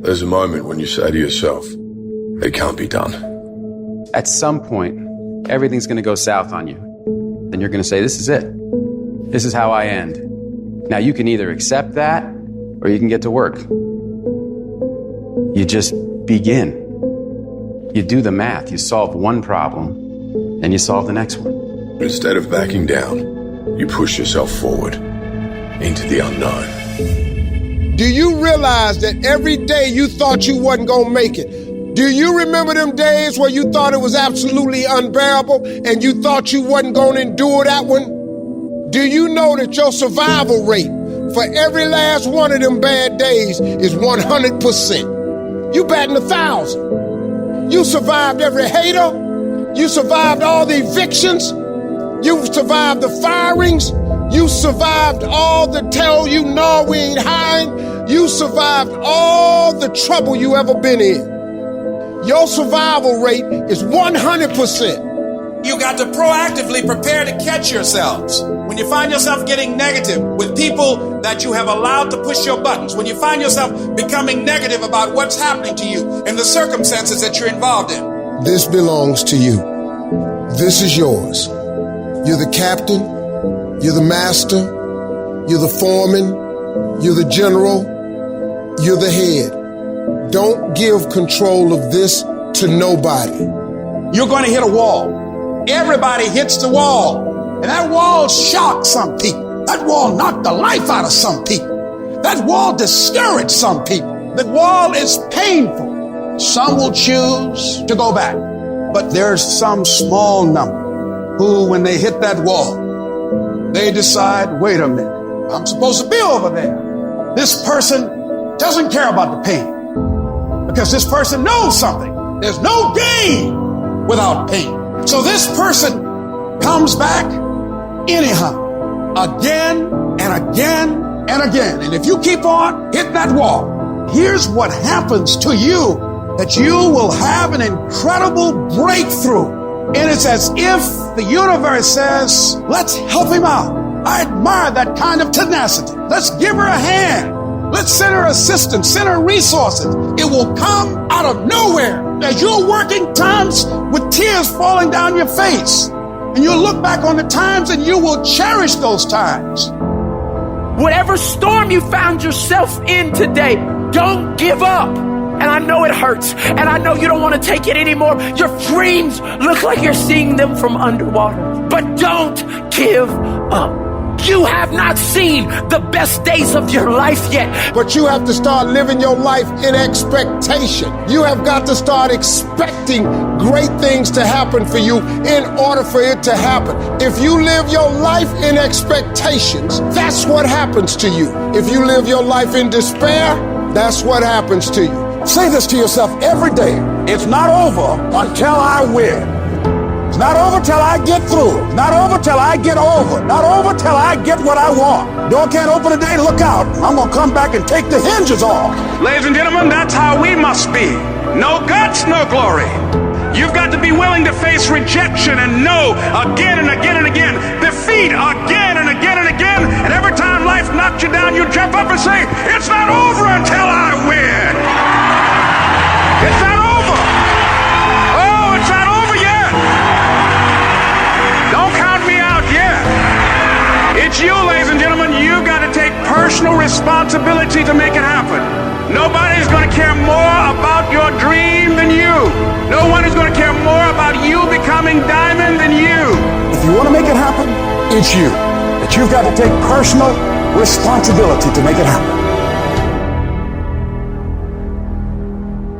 There's a moment when you say to yourself, it can't be done. At some point, everything's going to go south on you. Then you're going to say, this is it. This is how I end. Now, you can either accept that or you can get to work. You just begin. You do the math. You solve one problem, and you solve the next one. Instead of backing down, you push yourself forward into the unknown. Do you realize that every day you thought you wasn't gonna make it? Do you remember them days where you thought it was absolutely unbearable and you thought you wasn't gonna endure that one? Do you know that your survival rate for every last one of them bad days is 100%? You batting 1,000. You survived every hater. You survived all the evictions. You survived the firings. You survived all the tell you no, we ain't hiring. You survived all the trouble you ever been in. Your survival rate is 100%. You got to proactively prepare to catch yourselves. When you find yourself getting negative with people that you have allowed to push your buttons, when you find yourself becoming negative about what's happening to you and the circumstances that you're involved in. This belongs to you. This is yours. You're the captain. You're the master. You're the foreman. You're the general. You're the head. Don't give control of this to nobody. You're going to hit a wall. Everybody hits the wall. And that wall shocked some people. That wall knocked the life out of some people. That wall discouraged some people. The wall is painful. Some will choose to go back. But there's some small number who, when they hit that wall, they decide, wait a minute, I'm supposed to be over there. This person doesn't care about the pain because this person knows something. There's no gain without pain. So this person comes back anyhow, again and again and again. And if you keep on hitting that wall, here's what happens to you, that you will have an incredible breakthrough. And it's as if the universe says, let's help him out. I admire that kind of tenacity. Let's give her a hand. Let's send her assistance, send her resources. It will come out of nowhere as you're working times with tears falling down your face. And you'll look back on the times and you will cherish those times. Whatever storm you found yourself in today, don't give up. And I know it hurts, and I know you don't want to take it anymore. Your dreams look like you're seeing them from underwater. But don't give up. You have not seen the best days of your life yet. But you have to start living your life in expectation. You have got to start expecting great things to happen for you in order for it to happen. If you live your life in expectations, that's what happens to you. If you live your life in despair, that's what happens to you. Say this to yourself every day. It's not over until I win. It's not over till I get through. It's not over till I get over. Not over till I get what I want. Door can't open today, look out. I'm going to come back and take the hinges off. Ladies and gentlemen, that's how we must be. No guts, no glory. You've got to be willing to face rejection and no again and again and again. Defeat again and again and again. And every time life knocks you down, you jump up and say, it's not over until I win. It's not over. Oh, it's not over yet. Don't count me out yet. It's you, ladies and gentlemen. You've got to take personal responsibility to make it happen. Nobody's going to care more about your dream than you. No one is going to care more about you becoming diamond than you. If you want to make it happen, it's you. But you've got to take personal responsibility to make it happen.